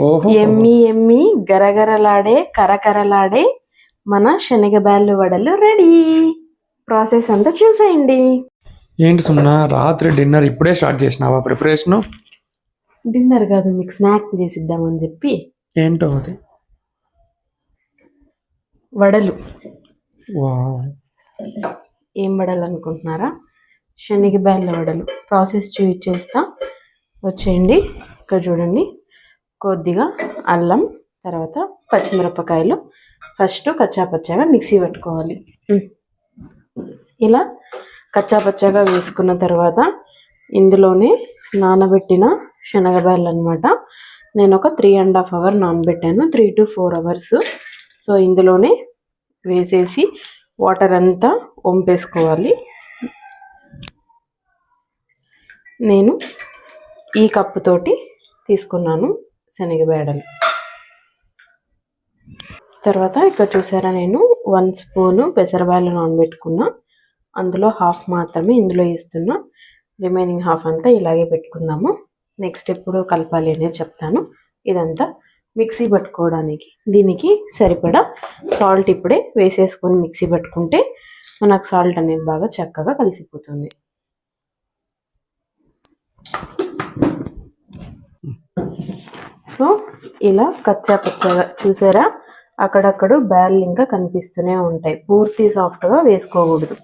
ఓహో ఎమ్మి ఎమ్మి గరగరలాడే కరకరలాడే మన శనగబ్యాళ్ళు వడలు రెడీ. ప్రాసెస్ అంతా చూసేయండి. ఏంటి సుమన, రాత్రి డిన్నర్ ఇప్పుడే స్టార్ట్ చేసినావా ప్రిపరేషన్? డిన్నర్ కాదు, మీకు స్నాక్ చేసిద్దామని చెప్పి. ఏంటో అది? వడలు. వావ్, ఏం వడలు అనుకుంటున్నారా? శనగబ్యాళ్ళ వడలు. ప్రాసెస్ చూపించేస్తా, వచ్చేయండి. ఇక్కడ చూడండి, కొద్దిగా అల్లం, తర్వాత పచ్చిమిరపకాయలు ఫస్ట్ కచ్చాపచ్చాగా మిక్సీ పెట్టుకోవాలి. ఇలా కచ్చాపచ్చాగా వేసుకున్న తర్వాత ఇందులోనే నానబెట్టిన శనగబ్యాళ్ళు అనమాట. నేను ఒక 3.5 hours నానబెట్టాను, 3 to 4 hours. సో ఇందులోనే వేసేసి వాటర్ అంతా వంపేసుకోవాలి. నేను ఈ కప్పుతోటి తీసుకున్నాను శనగబ్యాడలు. తర్వాత ఇక్కడ చూసారా, నేను 1 spoon పెసరబ్యాళ్ళు నానబెట్టుకున్నా. అందులో హాఫ్ మాత్రమే ఇందులో వేస్తున్నా, రిమైనింగ్ హాఫ్ అంతా ఇలాగే పెట్టుకుందాము. నెక్స్ట్ ఎప్పుడు కలపాలి అనేది చెప్తాను. ఇదంతా మిక్సీ పట్టుకోవడానికి, దీనికి సరిపడా సాల్ట్ ఇప్పుడే వేసేసుకొని మిక్సీ పట్టుకుంటే మనకు సాల్ట్ అనేది బాగా చక్కగా కలిసిపోతుంది. సో ఇలా కచ్చా పచ్చగా చూసారా, అక్కడక్కడ బ్యాళ్ళు ఇంకా కనిపిస్తూనే ఉంటాయి. పూర్తి సాఫ్ట్గా వేసుకోకూడదు,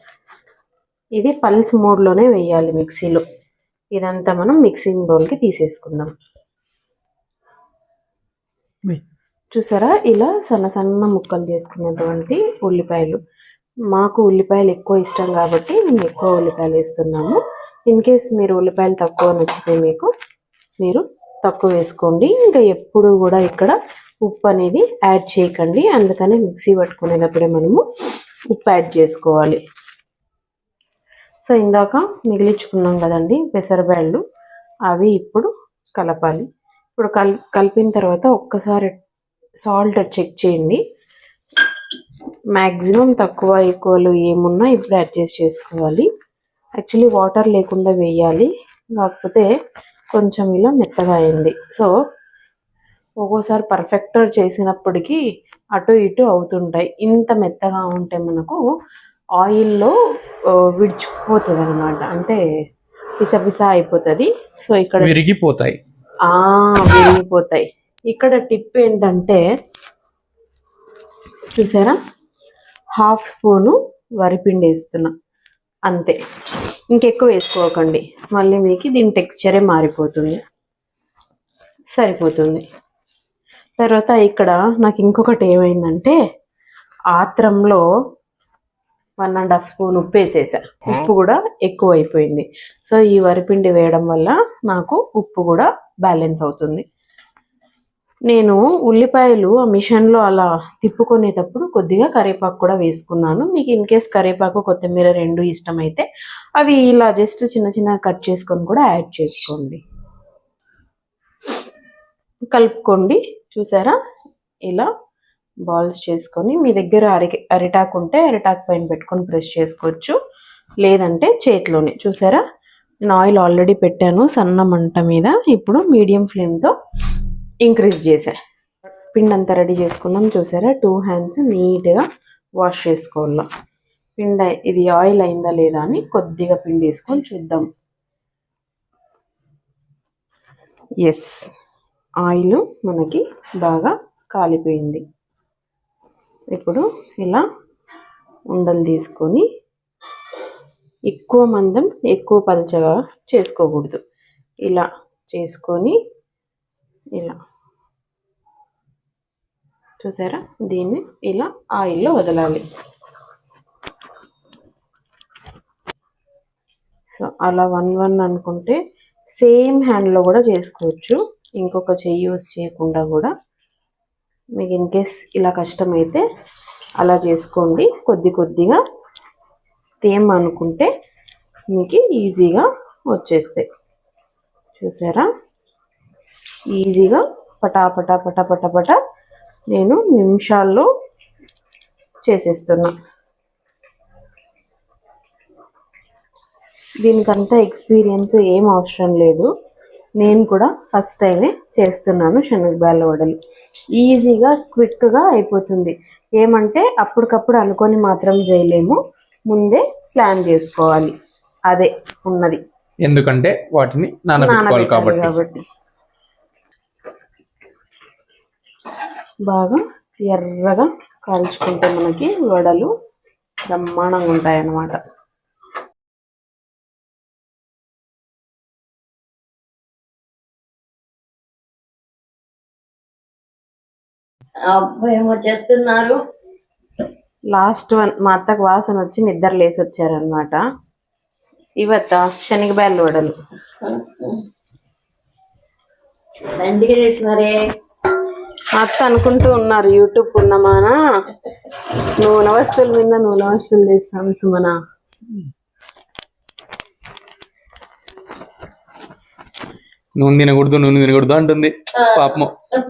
ఇది పల్స్ మోడ్లోనే వేయాలి మిక్సీలో. ఇదంతా మనం మిక్సింగ్ బౌల్కి తీసేసుకుందాం. చూసారా, ఇలా సన్న సన్న ముక్కలు చేసుకున్నటువంటి ఉల్లిపాయలు. మాకు ఉల్లిపాయలు ఎక్కువ ఇష్టం కాబట్టి మేము ఎక్కువ ఉల్లిపాయలు వేస్తున్నాము. ఇన్ కేస్ మీరు ఉల్లిపాయలు తక్కువ నచ్చితే మీరు తక్కువ వేసుకోండి. ఇంకా ఎప్పుడు కూడా ఇక్కడ ఉప్పు అనేది యాడ్ చేయకండి, అందుకనే మిక్సీ పట్టుకునేటప్పుడే మనము ఉప్పు యాడ్ చేసుకోవాలి. సో ఇందాక మిగిలించుకున్నాం కదండి పెసరబ్యాళ్ళు, అవి ఇప్పుడు కలపాలి. ఇప్పుడు కలిపిన తర్వాత ఒక్కసారి సాల్ట్ చెక్ చేయండి. మ్యాక్సిమం తక్కువ ఎక్కువలు ఏమున్నా ఇప్పుడు అడ్జస్ట్ చేసుకోవాలి. యాక్చువల్లీ వాటర్ లేకుండా వేయాలి, కాకపోతే కొంచెం ఇలా మెత్తగా అయింది. సో ఒక్కోసారి పర్ఫెక్ట్గా చేసినప్పటికీ అటు ఇటు అవుతుంటాయి. ఇంత మెత్తగా ఉంటే మనకు ఆయిల్లో విడిచిపోతుంది అనమాట, అంటే పిసపిస అయిపోతుంది. సో ఇక్కడ విరిగిపోతాయి. విరిగిపోతాయి. ఇక్కడ టిప్ ఏంటంటే చూసారా, హాఫ్ స్పూను వరిపిండి వేస్తున్నా అంతే, ఇంకెక్కువ వేసుకోకండి, మళ్ళీ మీకు దీని టెక్స్చరే మారిపోతుంది. సరిపోతుంది. తర్వాత ఇక్కడ నాకు ఇంకొకటి ఏమైందంటే, ఆత్రంలో 1.5 spoon ఉప్పు వేసేసా. ఉప్పు కూడా ఎక్కువ అయిపోయింది. సో ఈ వరిపిండి వేయడం వల్ల నాకు ఉప్పు కూడా బ్యాలెన్స్ అవుతుంది. నేను ఉల్లిపాయలు ఆ మిషన్లో అలా తిప్పుకునేటప్పుడు కొద్దిగా కరివేపాకు కూడా వేసుకున్నాను. మీకు ఇన్ కేస్ కరివేపాకు కొత్తిమీర 2 ఇష్టమైతే అవి ఇలా జస్ట్ చిన్న చిన్న కట్ చేసుకొని కూడా యాడ్ చేసుకోండి. కలుపుకోండి. చూసారా, ఇలా బాల్స్ చేసుకొని మీ దగ్గర అరిటాకు ఉంటే అరిటాకు పైన పెట్టుకొని ప్రెస్ చేసుకోవచ్చు, లేదంటే చేతిలోనే. చూసారా, నేను ఆయిల్ ఆల్రెడీ పెట్టాను సన్న మంట మీద. ఇప్పుడు మీడియం ఫ్లేమ్తో ఇంక్రీజ్ చేసా. పిండి అంతా రెడీ చేసుకున్నాం. చూసారా, 2 hands నీట్గా వాష్ చేసుకోవాలి. పిండి ఇది ఆయిల్ అయిందా లేదా అని కొద్దిగా పిండి వేసుకొని చూద్దాం. ఎస్, ఆయిల్ మనకి బాగా కాలిపోయింది. ఇప్పుడు ఇలా ఉండలు తీసుకొని, ఎక్కువ మందం ఎక్కువ పల్చగా చేసుకోకూడదు, ఇలా చేసుకొని ఇలా చూసారా, దీన్ని ఇలా ఆయిల్లో వదలాలి. సో అలా 1 అనుకుంటే సేమ్ హ్యాండ్లో కూడా చేసుకోవచ్చు, ఇంకొక చెయ్యి యూస్ చేయకుండా కూడా. మీకు ఇన్ కేస్ ఇలా కష్టమైతే అలా చేసుకోండి. కొద్దిగా తేమ అనుకుంటే మీకు ఈజీగా వచ్చేస్తాయి. చూసారా, ఈజీగా పటాపటా పటా నేను నిమిషాల్లో చేసేస్తున్నా. దీనికంతా ఎక్స్పీరియన్స్ ఏం అవసరం లేదు, నేను కూడా ఫస్ట్ టైమే చేస్తున్నాను శనగబాల వడలు. ఈజీగా క్విక్గా అయిపోతుంది. ఏమంటే అప్పటికప్పుడు అనుకొని మాత్రం చేయలేము, ముందే ప్లాన్ చేసుకోవాలి. అదే ఉన్నది, ఎందుకంటే వాటిని నానబెట్టుకోవాలి కాబట్టి. బాగా ఎర్రగా కాల్చుకుంటే మనకి వడలు బ్రహ్మాండంగా ఉంటాయి అన్నమాట. ఏమో చేస్తున్నారు. లాస్ట్ వన్ మా అత్తకు వాసన వచ్చి నిద్ర లేసి వచ్చారనమాట. ఇవత్త శనగబాల వడలు దండిగా చేసినారే. మా అత్త అనుకుంటూ ఉన్నారు యూట్యూబ్ పున్నమానా నూనె వస్తువుల మీద నూనె వస్తువులు తెస్తాను సుమన. నూనె తినకూడదు అంటుంది పాపం.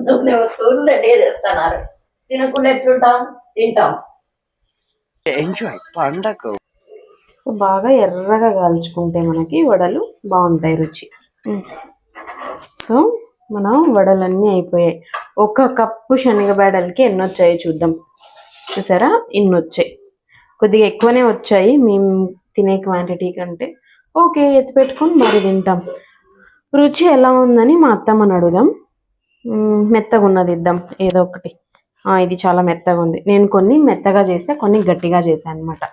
నూనె వస్తువులు దండిగా చేస్తున్నారు. తినకుండా ఎట్లుంటాం, తింటాం. బాగా ఎర్రగా కాల్చుకుంటే మనకి వడలు బాగుంటాయి రుచి. సో మనం వడలన్నీ అయిపోయాయి. ఒక కప్పు శనగబేడలకి ఎన్ని వచ్చాయి చూద్దాం. చూసారా, ఇన్ని వచ్చాయి. కొద్దిగా ఎక్కువనే వచ్చాయి మేము తినే క్వాంటిటీ కంటే. ఓకే, ఎత్తి పెట్టుకొని మరి తింటాం. రుచి ఎలా ఉందని మా అత్తమ్మని అడుగుదాం. మెత్తగా ఉన్నది ఇద్దాం ఏదో ఒకటి. ఇది చాలా మెత్తగా ఉంది. నేను కొన్ని మెత్తగా చేసా, కొన్ని గట్టిగా చేశాను అనమాట.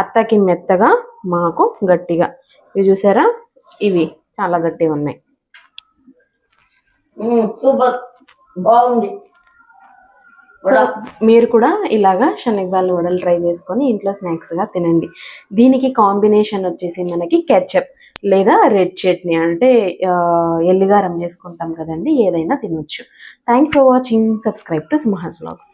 అత్తకి మెత్తగా, మాకు గట్టిగా. ఇవి చూసారా, ఇవి చాలా గట్టిగా ఉన్నాయి. సూపర్, బాగుంది. మీరు కూడా ఇలాగా శనగబాల వడలు ట్రై చేసుకొని ఇంట్లో స్నాక్స్గా తినండి. దీనికి కాంబినేషన్ వచ్చేసి మనకి కెచప్ లేదా రెడ్ చట్నీ, అంటే ఎల్లిగారం చేసుకుంటాం కదండి, ఏదైనా తినొచ్చు. Thanks for watching. Subscribe to Sumaha's vlogs.